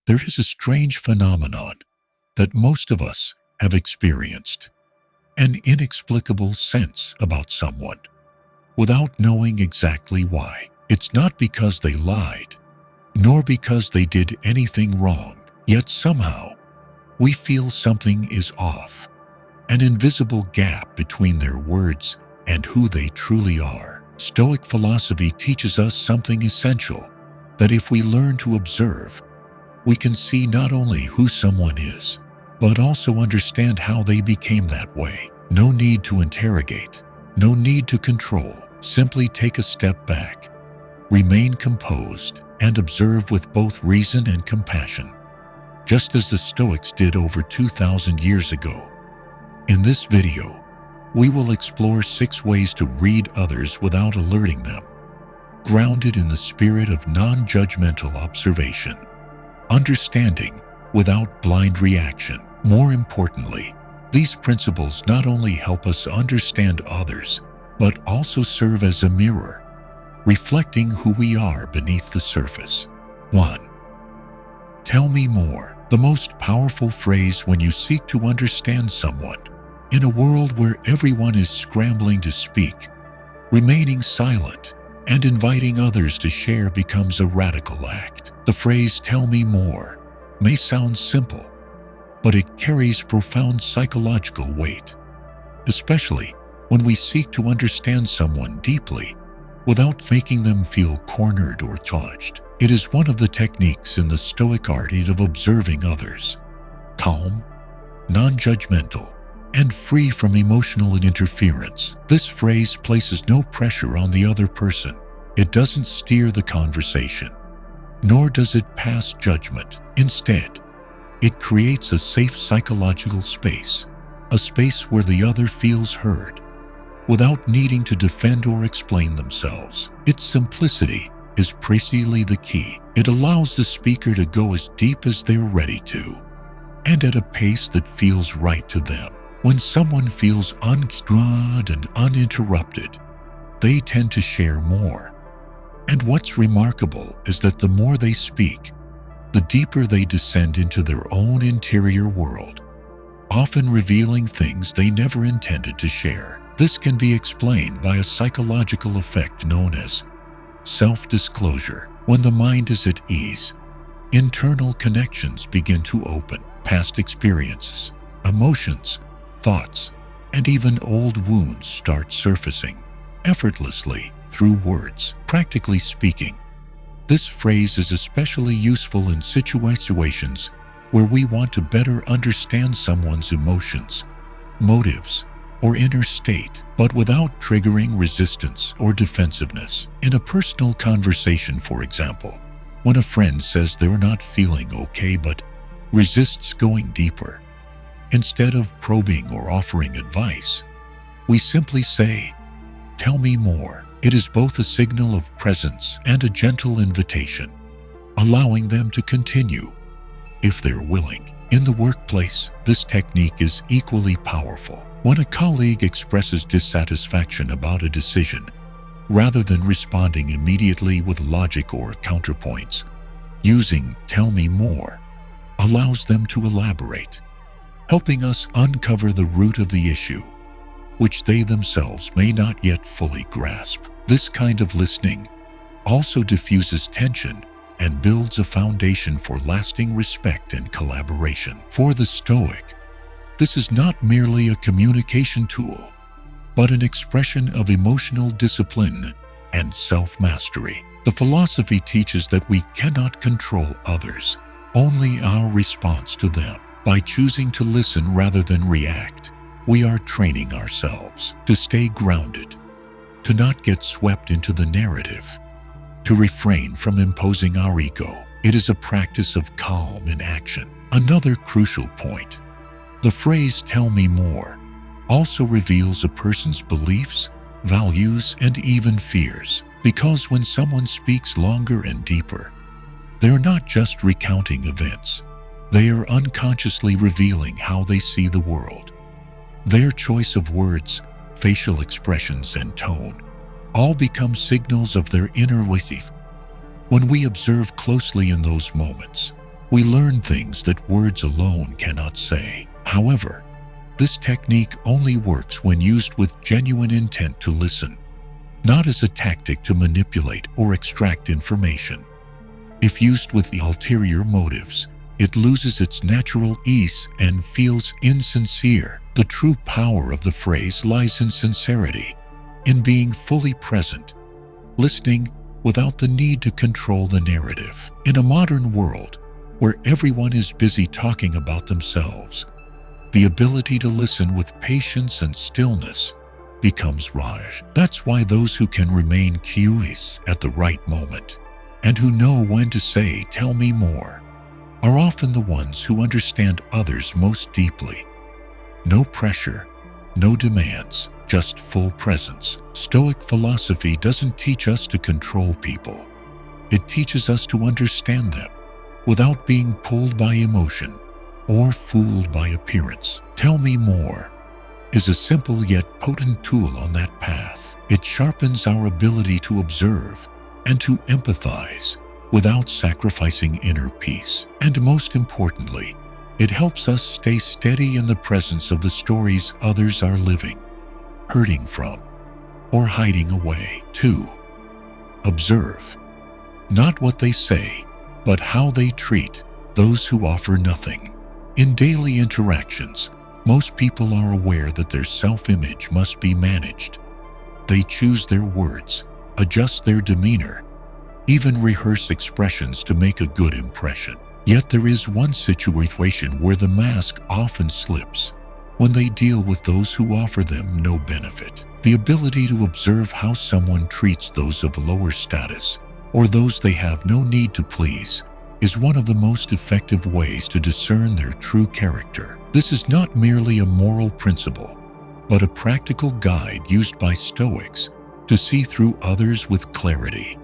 There is a strange phenomenon that most of us have experienced, an inexplicable sense about someone, without knowing exactly why. It's not because they lied, nor because they did anything wrong, yet somehow we feel something is off, an invisible gap between their words and who they truly are. Stoic philosophy teaches us something essential, that if we learn to observe, we can see not only who someone is, but also understand how they became that way. No need to interrogate, no need to control. Simply take a step back, remain composed, and observe with both reason and compassion, just as the Stoics did over 2,000 years ago. In this video, we will explore 6 ways to read others without alerting them, grounded in the spirit of non-judgmental observation, understanding without blind reaction. More importantly, these principles not only help us understand others, but also serve as a mirror, reflecting who we are beneath the surface. 1. Tell me more. The most powerful phrase when you seek to understand someone. In a world where everyone is scrambling to speak, remaining silent and inviting others to share becomes a radical act. The phrase "tell me more" may sound simple, but it carries profound psychological weight, especially when we seek to understand someone deeply without making them feel cornered or judged. It is one of the techniques in the Stoic art of observing others, calm, non-judgmental, and free from emotional interference. This phrase places no pressure on the other person. It doesn't steer the conversation, nor does it pass judgment. Instead, it creates a safe psychological space, a space where the other feels heard, without needing to defend or explain themselves. Its simplicity is precisely the key. It allows the speaker to go as deep as they're ready to, and at a pace that feels right to them. When someone feels unconstrained and uninterrupted, they tend to share more. And what's remarkable is that the more they speak, the deeper they descend into their own interior world, often revealing things they never intended to share. This can be explained by a psychological effect known as self-disclosure. When the mind is at ease, internal connections begin to open. Past experiences, emotions, thoughts, and even old wounds start surfacing effortlessly through words. Practically speaking, this phrase is especially useful in situations where we want to better understand someone's emotions, motives, or inner state, but without triggering resistance or defensiveness. In a personal conversation, for example, when a friend says they're not feeling okay but resists going deeper, instead of probing or offering advice, we simply say, "Tell me more." It is both a signal of presence and a gentle invitation, allowing them to continue if they're willing. In the workplace, this technique is equally powerful. When a colleague expresses dissatisfaction about a decision, rather than responding immediately with logic or counterpoints, using "tell me more" allows them to elaborate, helping us uncover the root of the issue, which they themselves may not yet fully grasp. This kind of listening also diffuses tension and builds a foundation for lasting respect and collaboration. For the Stoic, this is not merely a communication tool, but an expression of emotional discipline and self-mastery. The philosophy teaches that we cannot control others, only our response to them. By choosing to listen rather than react, we are training ourselves to stay grounded, to not get swept into the narrative, to refrain from imposing our ego. It is a practice of calm in action. Another crucial point: the phrase "tell me more" also reveals a person's beliefs, values, and even fears, because when someone speaks longer and deeper, they're not just recounting events. They are unconsciously revealing how they see the world. Their choice of words, facial expressions, and tone all become signals of their inner wisdom. When we observe closely in those moments, We learn things that words alone cannot say. However, this technique only works when used with genuine intent to listen, not as a tactic to manipulate or extract information. If used with the ulterior motives, it loses its natural ease and feels insincere. The true power of the phrase lies in sincerity, in being fully present, listening without the need to control the narrative. In a modern world, where everyone is busy talking about themselves, the ability to listen with patience and stillness becomes rare. That's why those who can remain curious at the right moment and who know when to say, "Tell me more," are often the ones who understand others most deeply. No pressure, no demands, just full presence. Stoic philosophy doesn't teach us to control people. It teaches us to understand them without being pulled by emotion or fooled by appearance. "Tell me more" is a simple yet potent tool on that path. It sharpens our ability to observe and to empathize without sacrificing inner peace. And most importantly, it helps us stay steady in the presence of the stories others are living, hurting from, or hiding away. 2. Observe. Not what they say, but how they treat those who offer nothing. In daily interactions, most people are aware that their self-image must be managed. They choose their words, adjust their demeanor, even rehearse expressions to make a good impression. Yet there is one situation where the mask often slips, when they deal with those who offer them no benefit. The ability to observe how someone treats those of lower status, or those they have no need to please, is one of the most effective ways to discern their true character. This is not merely a moral principle, but a practical guide used by Stoics to see through others with clarity,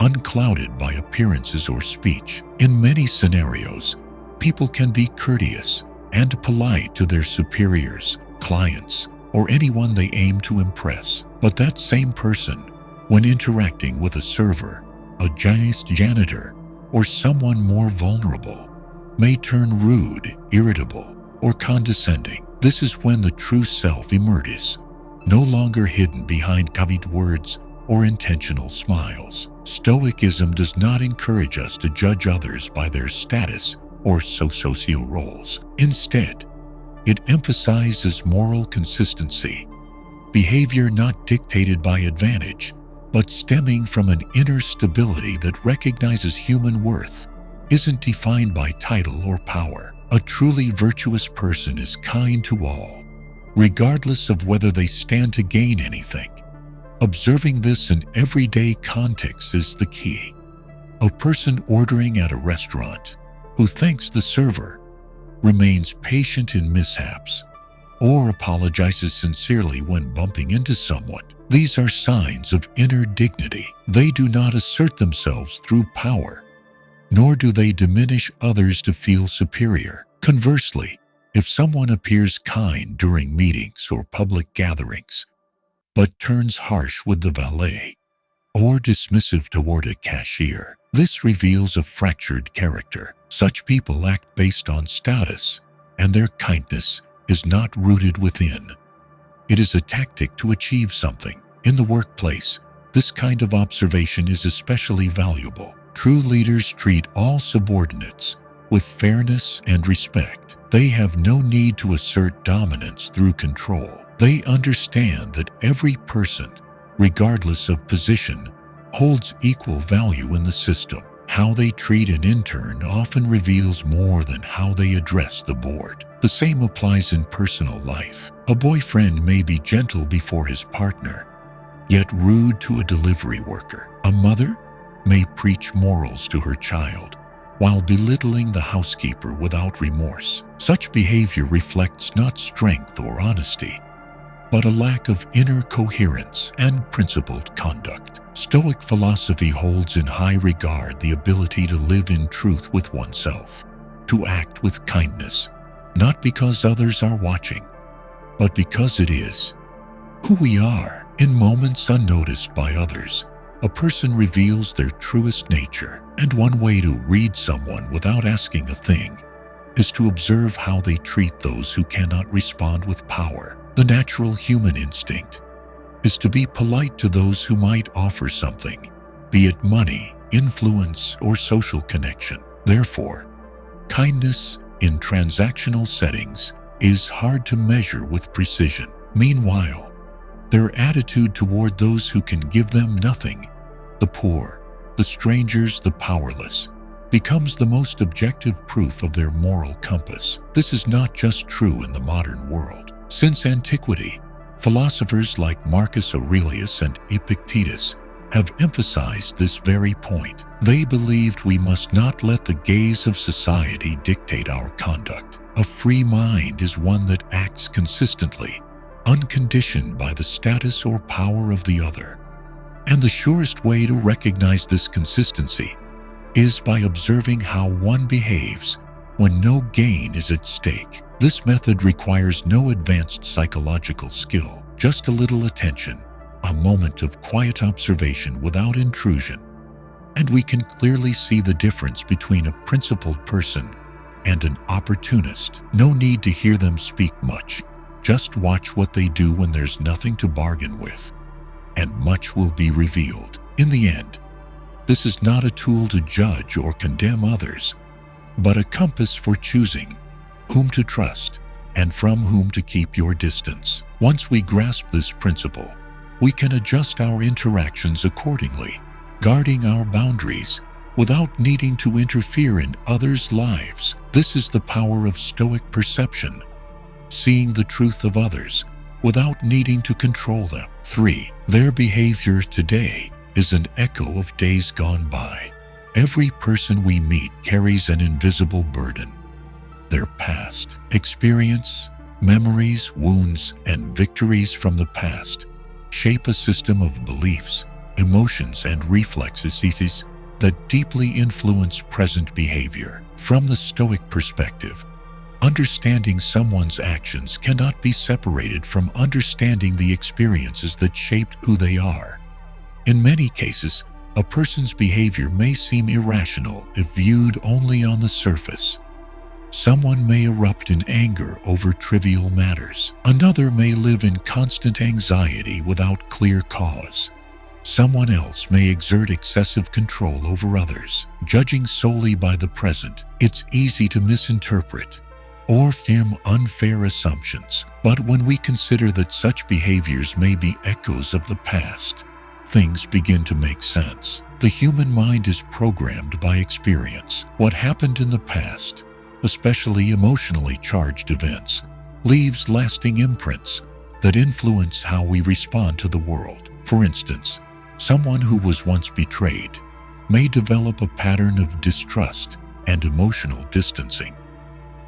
unclouded by appearances or speech. In many scenarios, people can be courteous and polite to their superiors, clients, or anyone they aim to impress. But that same person, when interacting with a server, a janitor, or someone more vulnerable, may turn rude, irritable, or condescending. This is when the true self emerges, no longer hidden behind covered words or intentional smiles. Stoicism does not encourage us to judge others by their status or socio roles. Instead, it emphasizes moral consistency, behavior not dictated by advantage, but stemming from an inner stability that recognizes human worth isn't defined by title or power. A truly virtuous person is kind to all, regardless of whether they stand to gain anything. Observing this in everyday context is the key. A person ordering at a restaurant who thanks the server, remains patient in mishaps, or apologizes sincerely when bumping into someone. These are signs of inner dignity. They do not assert themselves through power, nor do they diminish others to feel superior. Conversely, if someone appears kind during meetings or public gatherings, but turns harsh with the valet, or dismissive toward a cashier, this reveals a fractured character. Such people act based on status, and their kindness is not rooted within. It is a tactic to achieve something. In the workplace, this kind of observation is especially valuable. True leaders treat all subordinates with fairness and respect. They have no need to assert dominance through control. They understand that every person, regardless of position, holds equal value in the system. How they treat an intern often reveals more than how they address the board. The same applies in personal life. A boyfriend may be gentle before his partner, yet rude to a delivery worker. A mother may preach morals to her child, while belittling the housekeeper without remorse. Such behavior reflects not strength or honesty, but a lack of inner coherence and principled conduct. Stoic philosophy holds in high regard the ability to live in truth with oneself, to act with kindness, not because others are watching, but because it is who we are. In moments unnoticed by others, a person reveals their truest nature, and one way to read someone without asking a thing is to observe how they treat those who cannot respond with power. The natural human instinct is to be polite to those who might offer something, be it money, influence, or social connection. Therefore, kindness in transactional settings is hard to measure with precision. Meanwhile, their attitude toward those who can give them nothing, the poor, the strangers, the powerless, becomes the most objective proof of their moral compass. This is not just true in the modern world. Since antiquity, philosophers like Marcus Aurelius and Epictetus have emphasized this very point. They believed we must not let the gaze of society dictate our conduct. A free mind is one that acts consistently, unconditioned by the status or power of the other. And the surest way to recognize this consistency is by observing how one behaves when no gain is at stake. This method requires no advanced psychological skill, just a little attention, a moment of quiet observation without intrusion, and we can clearly see the difference between a principled person and an opportunist. No need to hear them speak much. Just watch what they do when there's nothing to bargain with, and much will be revealed. In the end, this is not a tool to judge or condemn others, but a compass for choosing whom to trust and from whom to keep your distance. Once we grasp this principle, we can adjust our interactions accordingly, guarding our boundaries without needing to interfere in others' lives. This is the power of Stoic perception, seeing the truth of others without needing to control them. 3. Their behavior today is an echo of days gone by. Every person we meet carries an invisible burden. Their past, experience, memories, wounds, and victories from the past shape a system of beliefs, emotions, and reflexes that deeply influence present behavior. From the Stoic perspective, understanding someone's actions cannot be separated from understanding the experiences that shaped who they are. In many cases, a person's behavior may seem irrational if viewed only on the surface. Someone may erupt in anger over trivial matters. Another may live in constant anxiety without clear cause. Someone else may exert excessive control over others. Judging solely by the present, it's easy to misinterpret or form unfair assumptions. But when we consider that such behaviors may be echoes of the past, things begin to make sense. The human mind is programmed by experience. What happened in the past, especially emotionally charged events, leaves lasting imprints that influence how we respond to the world. For instance, someone who was once betrayed may develop a pattern of distrust and emotional distancing.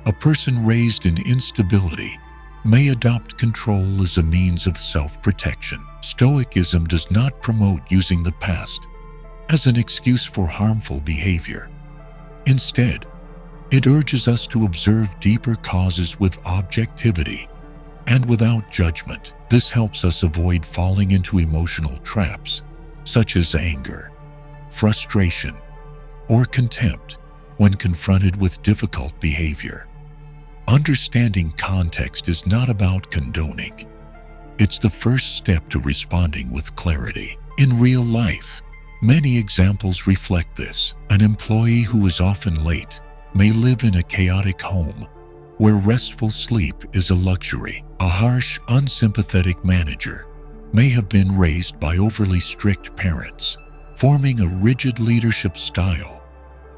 A person raised in instability may adopt control as a means of self-protection. Stoicism does not promote using the past as an excuse for harmful behavior. Instead, it urges us to observe deeper causes with objectivity and without judgment. This helps us avoid falling into emotional traps such as anger, frustration, or contempt when confronted with difficult behavior. Understanding context is not about condoning. It's the first step to responding with clarity. In real life, many examples reflect this. An employee who is often late may live in a chaotic home where restful sleep is a luxury. A harsh, unsympathetic manager may have been raised by overly strict parents, forming a rigid leadership style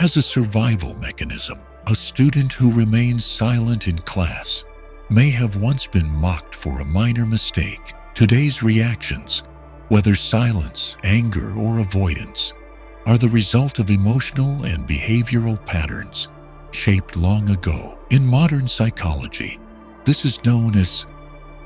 as a survival mechanism. A student who remains silent in class may have once been mocked for a minor mistake. Today's reactions, whether silence, anger, or avoidance, are the result of emotional and behavioral patterns shaped long ago. In modern psychology, this is known as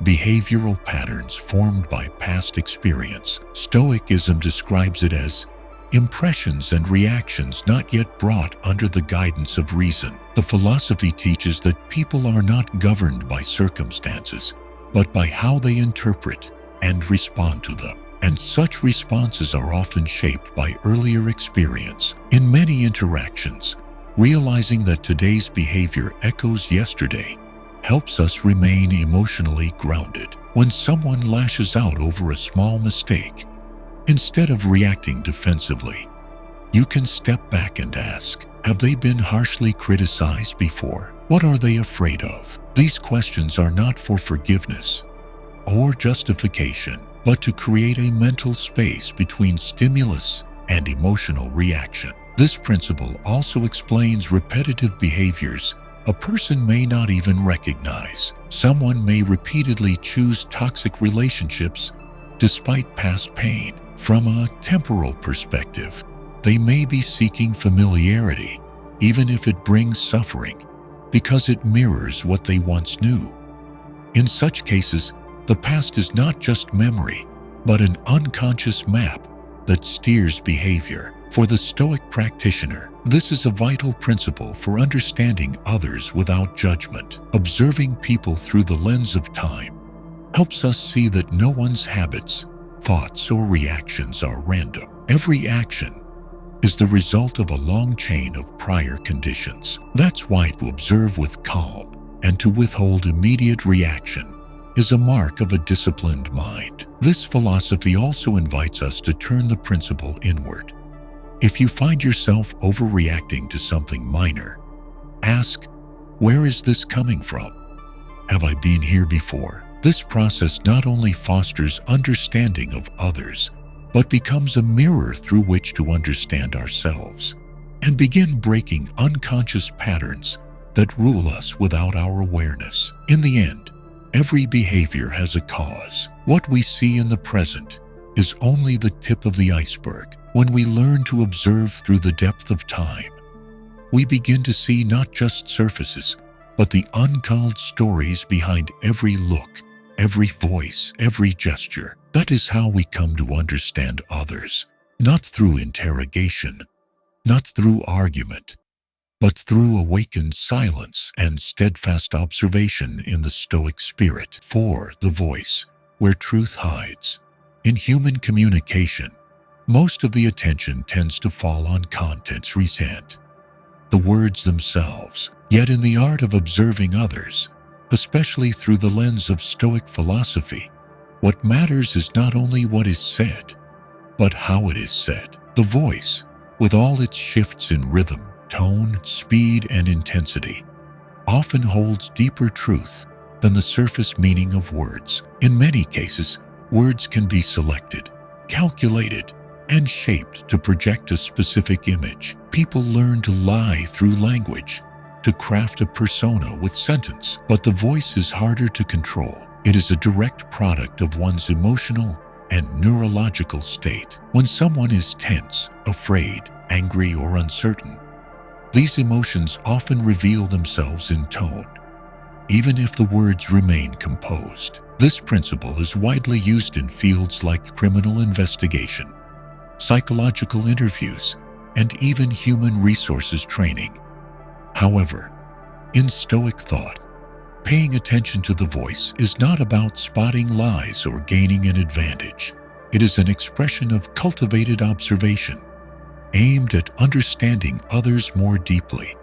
behavioral patterns formed by past experience. Stoicism describes it as impressions and reactions not yet brought under the guidance of reason. The philosophy teaches that people are not governed by circumstances, but by how they interpret and respond to them. and such responses are often shaped by earlier experience. In many interactions, realizing that today's behavior echoes yesterday helps us remain emotionally grounded. When someone lashes out over a small mistake, instead of reacting defensively, you can step back and ask, have they been harshly criticized before? What are they afraid of? These questions are not for forgiveness or justification, but to create a mental space between stimulus and emotional reaction. This principle also explains repetitive behaviors a person may not even recognize. Someone may repeatedly choose toxic relationships despite past pain. From a temporal perspective, they may be seeking familiarity, even if it brings suffering, because it mirrors what they once knew. In such cases, the past is not just memory, but an unconscious map that steers behavior. For the Stoic practitioner, this is a vital principle for understanding others without judgment. Observing people through the lens of time helps us see that no one's habits, thoughts, or reactions are random. Every action is the result of a long chain of prior conditions. That's why to observe with calm and to withhold immediate reaction is a mark of a disciplined mind. This philosophy also invites us to turn the principle inward. If you find yourself overreacting to something minor, ask, where is this coming from? Have I been here before? This process not only fosters understanding of others, but becomes a mirror through which to understand ourselves and begin breaking unconscious patterns that rule us without our awareness. In the end, every behavior has a cause. What we see in the present is only the tip of the iceberg. When we learn to observe through the depth of time, we begin to see not just surfaces, but the untold stories behind every look, every voice, every gesture. That is how we come to understand others, not through interrogation, not through argument, but through awakened silence and steadfast observation in the Stoic spirit. For the voice, where truth hides. In human communication, most of the attention tends to fall on contents resent, the words themselves. Yet in the art of observing others, especially through the lens of Stoic philosophy, what matters is not only what is said, but how it is said. The voice, with all its shifts in rhythm, tone, speed, and intensity, often holds deeper truth than the surface meaning of words. In many cases, words can be selected, calculated, and shaped to project a specific image. People learn to lie through language, to craft a persona with sentence, but the voice is harder to control. It is a direct product of one's emotional and neurological state. When someone is tense, afraid, angry, or uncertain, these emotions often reveal themselves in tone, even if the words remain composed. This principle is widely used in fields like criminal investigation, psychological interviews, and even human resources training. However, in Stoic thought, paying attention to the voice is not about spotting lies or gaining an advantage. It is an expression of cultivated observation, aimed at understanding others more deeply,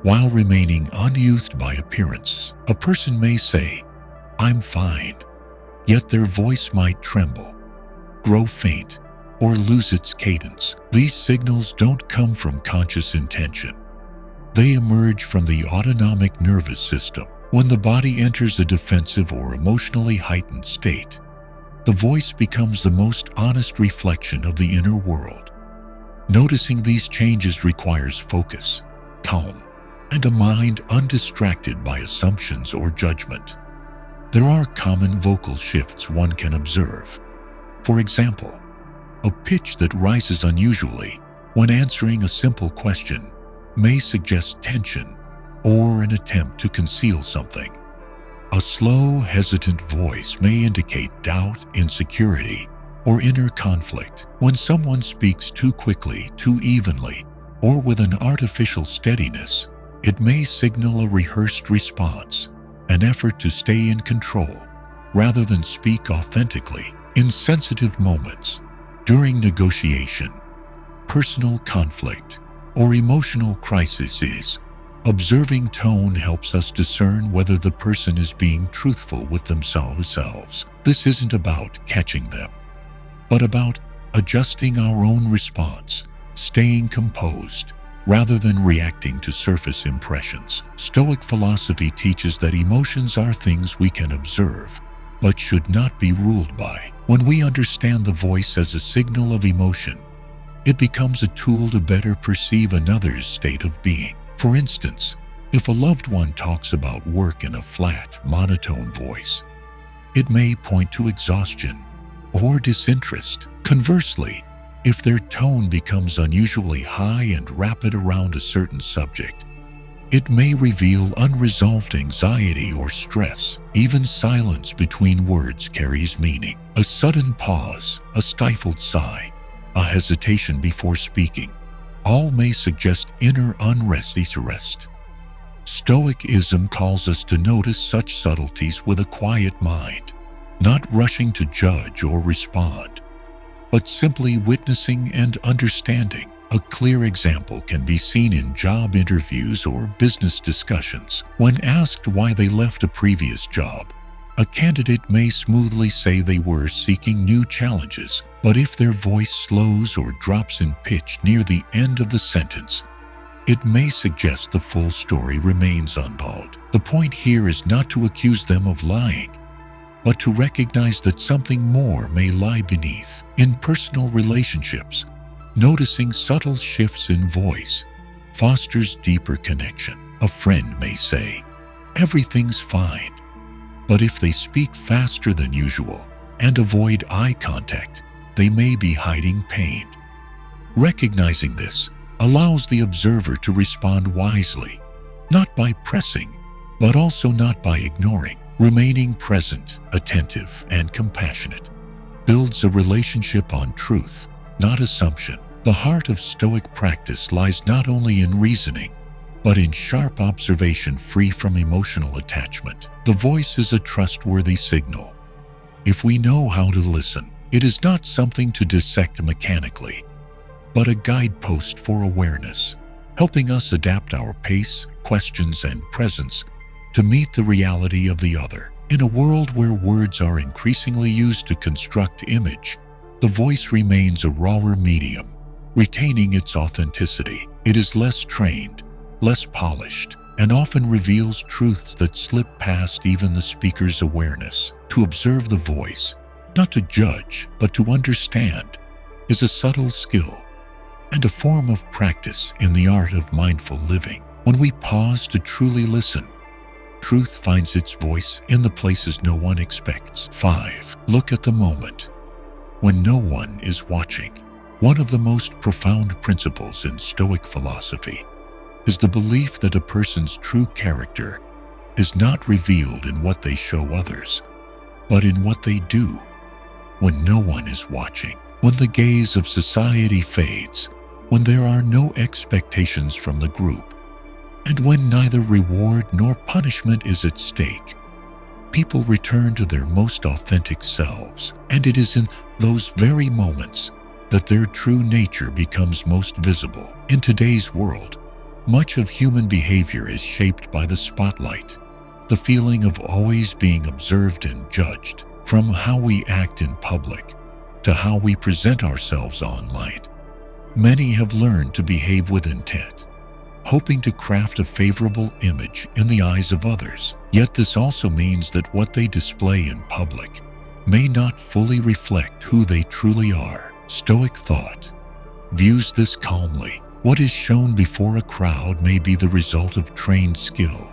while remaining unused by appearance. A person may say, "I'm fine," yet their voice might tremble, grow faint, or lose its cadence. These signals don't come from conscious intention. They emerge from the autonomic nervous system. When the body enters a defensive or emotionally heightened state, the voice becomes the most honest reflection of the inner world. Noticing these changes requires focus, calm, and a mind undistracted by assumptions or judgment. There are common vocal shifts one can observe. For example, a pitch that rises unusually when answering a simple question may suggest tension or an attempt to conceal something. A slow, hesitant voice may indicate doubt, insecurity, or inner conflict. When someone speaks too quickly, too evenly, or with an artificial steadiness, it may signal a rehearsed response, an effort to stay in control rather than speak authentically. In sensitive moments, during negotiation, personal conflict, or emotional crises, observing tone helps us discern whether the person is being truthful with themselves. This isn't about catching them, but about adjusting our own response, staying composed, rather than reacting to surface impressions. Stoic philosophy teaches that emotions are things we can observe, but should not be ruled by. When we understand the voice as a signal of emotion, it becomes a tool to better perceive another's state of being. For instance, if a loved one talks about work in a flat, monotone voice, it may point to exhaustion or disinterest. Conversely, if their tone becomes unusually high and rapid around a certain subject, it may reveal unresolved anxiety or stress. Even silence between words carries meaning. A sudden pause, a stifled sigh, a hesitation before speaking, all may suggest inner unrest. Stoicism calls us to notice such subtleties with a quiet mind, not rushing to judge or respond, but simply witnessing and understanding. A clear example can be seen in job interviews or business discussions. When asked why they left a previous job, a candidate may smoothly say they were seeking new challenges, but if their voice slows or drops in pitch near the end of the sentence, it may suggest the full story remains untold. The point here is not to accuse them of lying, but to recognize that something more may lie beneath. In personal relationships, noticing subtle shifts in voice fosters deeper connection. A friend may say, "Everything's fine," but if they speak faster than usual and avoid eye contact, they may be hiding pain. Recognizing this allows the observer to respond wisely, not by pressing, but also not by ignoring. Remaining present, attentive, and compassionate builds a relationship on truth, not assumption. The heart of Stoic practice lies not only in reasoning, but in sharp observation free from emotional attachment. The voice is a trustworthy signal. If we know how to listen, it is not something to dissect mechanically, but a guidepost for awareness, helping us adapt our pace, questions, and presence to meet the reality of the other. In a world where words are increasingly used to construct image, the voice remains a rawer medium, retaining its authenticity. It is less trained, less polished, and often reveals truths that slip past even the speaker's awareness. To observe the voice, not to judge, but to understand, is a subtle skill and a form of practice in the art of mindful living. When we pause to truly listen, truth finds its voice in the places no one expects. 5. Look at the moment when no one is watching. One of the most profound principles in Stoic philosophy is the belief that a person's true character is not revealed in what they show others, but in what they do when no one is watching. When the gaze of society fades, when there are no expectations from the group, and when neither reward nor punishment is at stake, people return to their most authentic selves. And it is in those very moments that their true nature becomes most visible. In today's world, much of human behavior is shaped by the spotlight, the feeling of always being observed and judged. From how we act in public to how we present ourselves online, many have learned to behave with intent, hoping to craft a favorable image in the eyes of others. Yet this also means that what they display in public may not fully reflect who they truly are. Stoic thought views this calmly. What is shown before a crowd may be the result of trained skill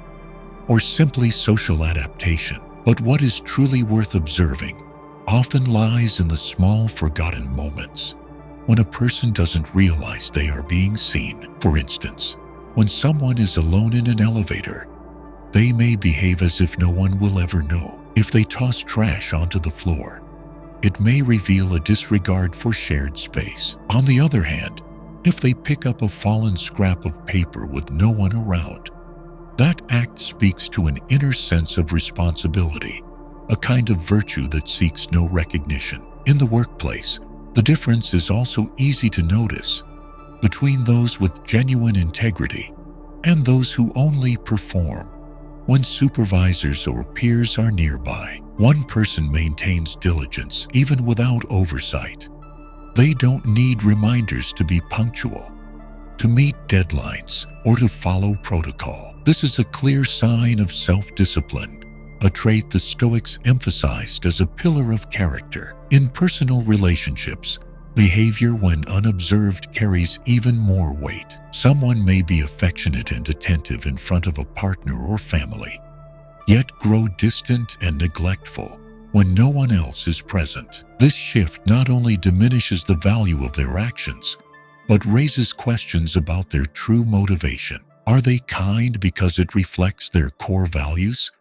or simply social adaptation, but what is truly worth observing often lies in the small forgotten moments when a person doesn't realize they are being seen. For instance, when someone is alone in an elevator, they may behave as if no one will ever know. If they toss trash onto the floor, it may reveal a disregard for shared space. On the other hand, if they pick up a fallen scrap of paper with no one around, that act speaks to an inner sense of responsibility, a kind of virtue that seeks no recognition. In the workplace, the difference is also easy to notice between those with genuine integrity and those who only perform. When supervisors or peers are nearby, one person maintains diligence even without oversight. They don't need reminders to be punctual, to meet deadlines, or to follow protocol. This is a clear sign of self-discipline, a trait the Stoics emphasized as a pillar of character. In personal relationships, behavior when unobserved carries even more weight. Someone may be affectionate and attentive in front of a partner or family, yet grow distant and neglectful when no one else is present. This shift not only diminishes the value of their actions, but raises questions about their true motivation. Are they kind because it reflects their core values,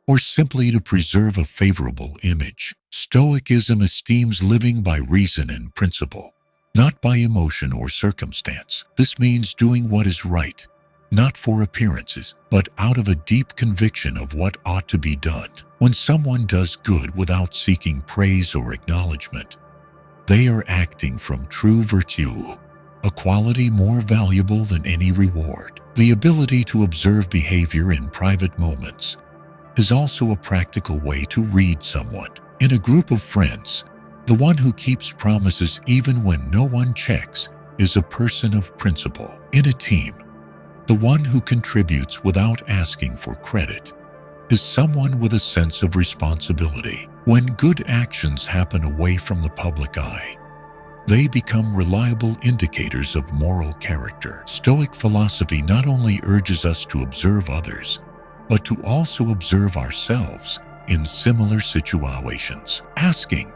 or simply to preserve a favorable image? Stoicism esteems living by reason and principle, not by emotion or circumstance. This means doing what is right, not for appearances, but out of a deep conviction of what ought to be done. When someone does good without seeking praise or acknowledgement, they are acting from true virtue, a quality more valuable than any reward. The ability to observe behavior in private moments is also a practical way to read someone. In a group of friends, the one who keeps promises even when no one checks is a person of principle. In a team, the one who contributes without asking for credit is someone with a sense of responsibility. When good actions happen away from the public eye, they become reliable indicators of moral character. Stoic philosophy not only urges us to observe others, but to also observe ourselves in similar situations. Asking,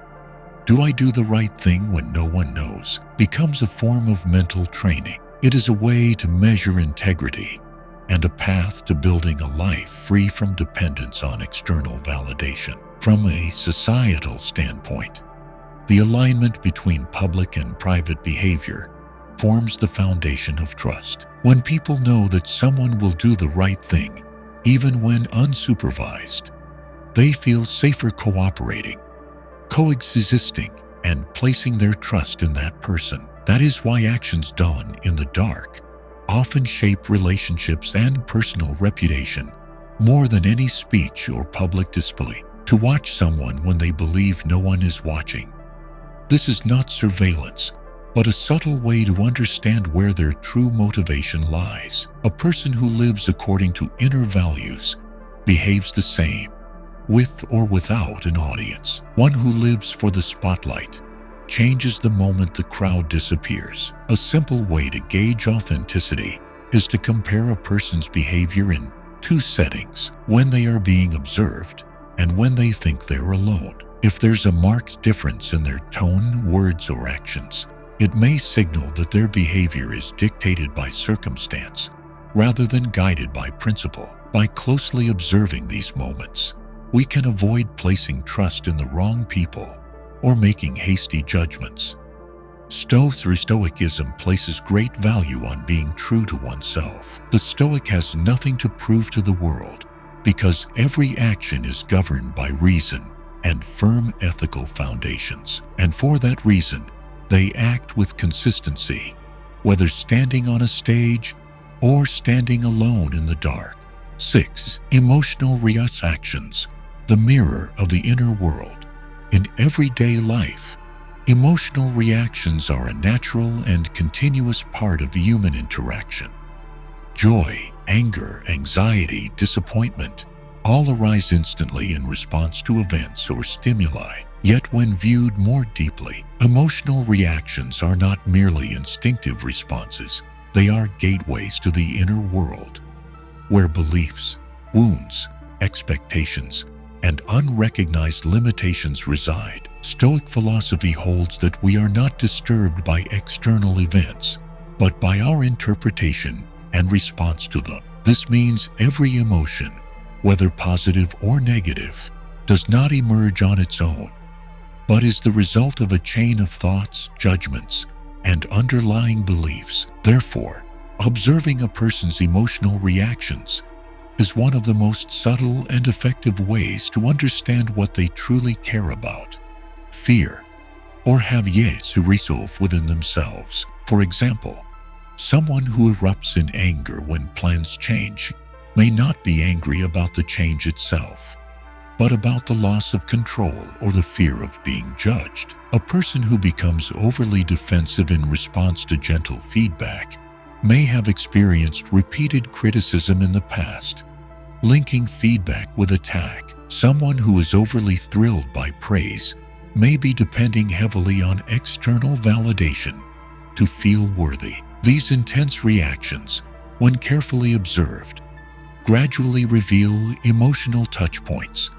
"Do I do the right thing when no one knows?" becomes a form of mental training. It is a way to measure integrity and a path to building a life free from dependence on external validation. From a societal standpoint, the alignment between public and private behavior forms the foundation of trust. When people know that someone will do the right thing, even when unsupervised, they feel safer cooperating, coexisting, and placing their trust in that person. That is why actions done in the dark often shape relationships and personal reputation more than any speech or public display. To watch someone when they believe no one is watching, this is not surveillance, but a subtle way to understand where their true motivation lies. A person who lives according to inner values behaves the same, with or without an audience. One who lives for the spotlight changes the moment the crowd disappears. A simple way to gauge authenticity is to compare a person's behavior in two settings: when they are being observed and when they think they're alone. If there's a marked difference in their tone, words, or actions, it may signal that their behavior is dictated by circumstance rather than guided by principle. By closely observing these moments, we can avoid placing trust in the wrong people or making hasty judgments. Stoicism places great value on being true to oneself. The Stoic has nothing to prove to the world because every action is governed by reason and firm ethical foundations. And for that reason, they act with consistency, whether standing on a stage or standing alone in the dark. 6. Emotional reactions, the mirror of the inner world. In everyday life, emotional reactions are a natural and continuous part of human interaction. Joy, anger, anxiety, disappointment all arise instantly in response to events or stimuli. Yet when viewed more deeply, emotional reactions are not merely instinctive responses. They are gateways to the inner world, where beliefs, wounds, expectations, and unrecognized limitations reside. Stoic philosophy holds that we are not disturbed by external events, but by our interpretation and response to them. This means every emotion, whether positive or negative, does not emerge on its own, but is the result of a chain of thoughts, judgments, and underlying beliefs. Therefore, observing a person's emotional reactions is one of the most subtle and effective ways to understand what they truly care about. Fear, or have yes who resolve within themselves. For example, someone who erupts in anger when plans change may not be angry about the change itself, but about the loss of control or the fear of being judged. A person who becomes overly defensive in response to gentle feedback may have experienced repeated criticism in the past, linking feedback with attack. Someone who is overly thrilled by praise may be depending heavily on external validation to feel worthy. These intense reactions, when carefully observed, gradually reveal emotional touch points,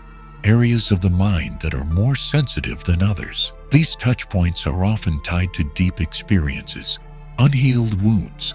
areas of the mind that are more sensitive than others. These touch points are often tied to deep experiences, unhealed wounds,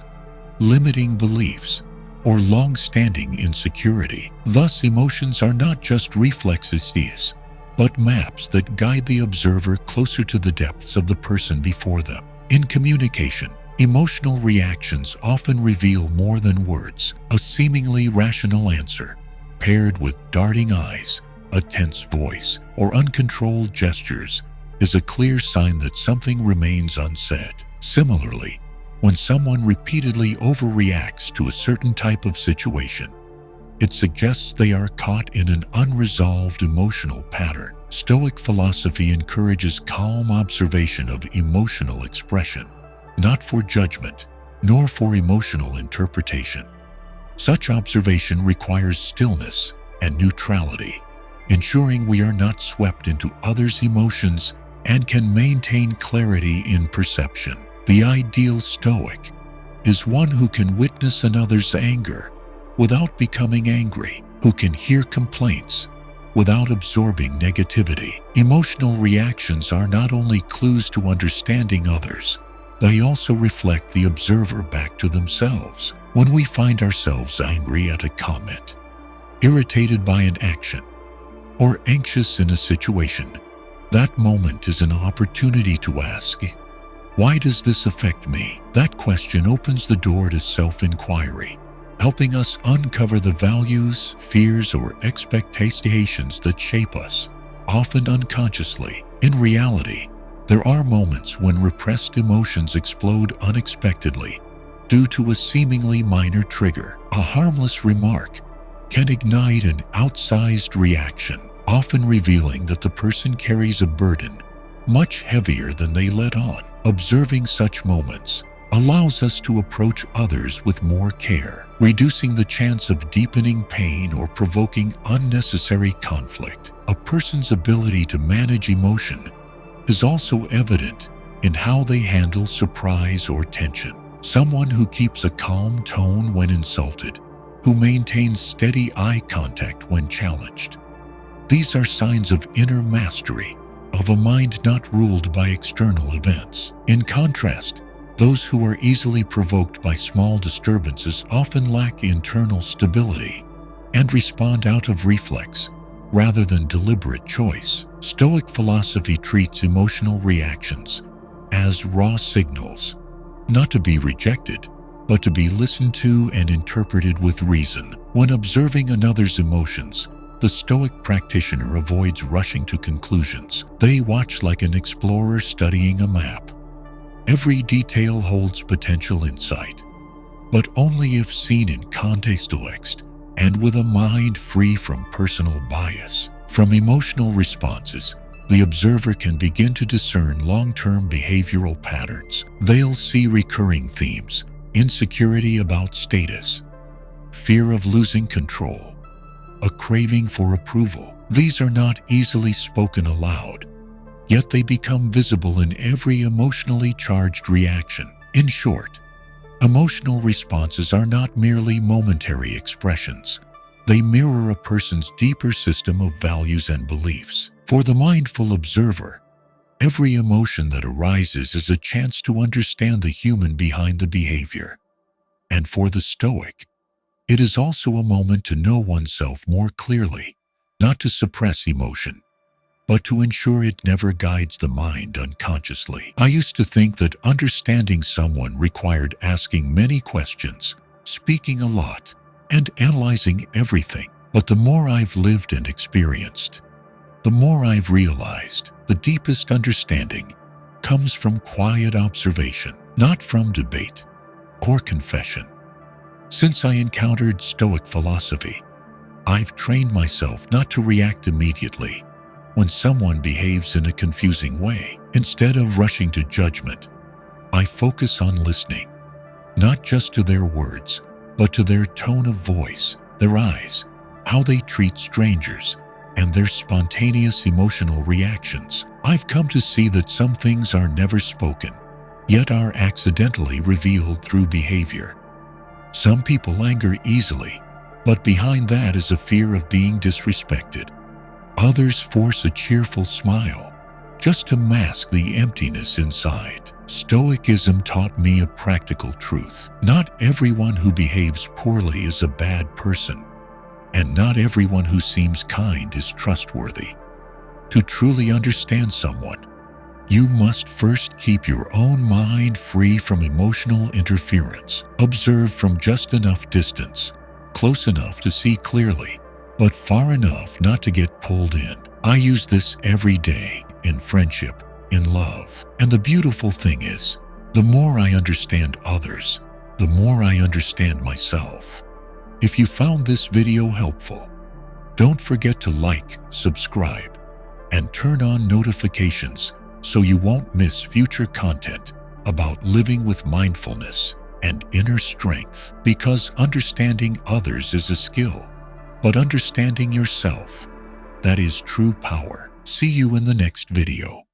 limiting beliefs, or long-standing insecurity. Thus, emotions are not just reflexes, but maps that guide the observer closer to the depths of the person before them. In communication, emotional reactions often reveal more than words. A seemingly rational answer, paired with darting eyes, a tense voice, or uncontrolled gestures, is a clear sign that something remains unsaid. Similarly, when someone repeatedly overreacts to a certain type of situation, it suggests they are caught in an unresolved emotional pattern. Stoic philosophy encourages calm observation of emotional expression, not for judgment, nor for emotional interpretation. Such observation requires stillness and neutrality, ensuring we are not swept into others' emotions and can maintain clarity in perception. The ideal Stoic is one who can witness another's anger without becoming angry, who can hear complaints without absorbing negativity. Emotional reactions are not only clues to understanding others, they also reflect the observer back to themselves. When we find ourselves angry at a comment, irritated by an action, or anxious in a situation, that moment is an opportunity to ask, why does this affect me? That question opens the door to self-inquiry, helping us uncover the values, fears, or expectations that shape us, often unconsciously. In reality, there are moments when repressed emotions explode unexpectedly due to a seemingly minor trigger. A harmless remark can ignite an outsized reaction, often revealing that the person carries a burden much heavier than they let on. Observing such moments allows us to approach others with more care, reducing the chance of deepening pain or provoking unnecessary conflict. A person's ability to manage emotion is also evident in how they handle surprise or tension. Someone who keeps a calm tone when insulted, who maintains steady eye contact when challenged. These are signs of inner mastery, of a mind not ruled by external events. In contrast, those who are easily provoked by small disturbances often lack internal stability and respond out of reflex rather than deliberate choice. Stoic philosophy treats emotional reactions as raw signals, not to be rejected, but to be listened to and interpreted with reason. When observing another's emotions, the Stoic practitioner avoids rushing to conclusions. They watch like an explorer studying a map. Every detail holds potential insight, but only if seen in context and with a mind free from personal bias. From emotional responses, the observer can begin to discern long-term behavioral patterns. They'll see recurring themes: insecurity about status, fear of losing control, a craving for approval. These are not easily spoken aloud, yet they become visible in every emotionally charged reaction. In short, emotional responses are not merely momentary expressions. They mirror a person's deeper system of values and beliefs. For the mindful observer, every emotion that arises is a chance to understand the human behind the behavior. And for the Stoic, it is also a moment to know oneself more clearly, not to suppress emotion, but to ensure it never guides the mind unconsciously. I used to think that understanding someone required asking many questions, speaking a lot, and analyzing everything. But the more I've lived and experienced, the more I've realized the deepest understanding comes from quiet observation, not from debate or confession. Since I encountered Stoic philosophy, I've trained myself not to react immediately when someone behaves in a confusing way. Instead of rushing to judgment, I focus on listening, not just to their words, but to their tone of voice, their eyes, how they treat strangers, and their spontaneous emotional reactions. I've come to see that some things are never spoken, yet are accidentally revealed through behavior. Some people anger easily, but behind that is a fear of being disrespected. Others force a cheerful smile just to mask the emptiness inside. Stoicism taught me a practical truth. Not everyone who behaves poorly is a bad person, and not everyone who seems kind is trustworthy. To truly understand someone, you must first keep your own mind free from emotional interference. Observe from just enough distance, close enough to see clearly, but far enough not to get pulled in. I use this every day, in friendship, in love. And the beautiful thing is, the more I understand others, the more I understand myself. If you found this video helpful, don't forget to like, subscribe, and turn on notifications so you won't miss future content about living with mindfulness and inner strength. Because understanding others is a skill, but understanding yourself, that is true power. See you in the next video.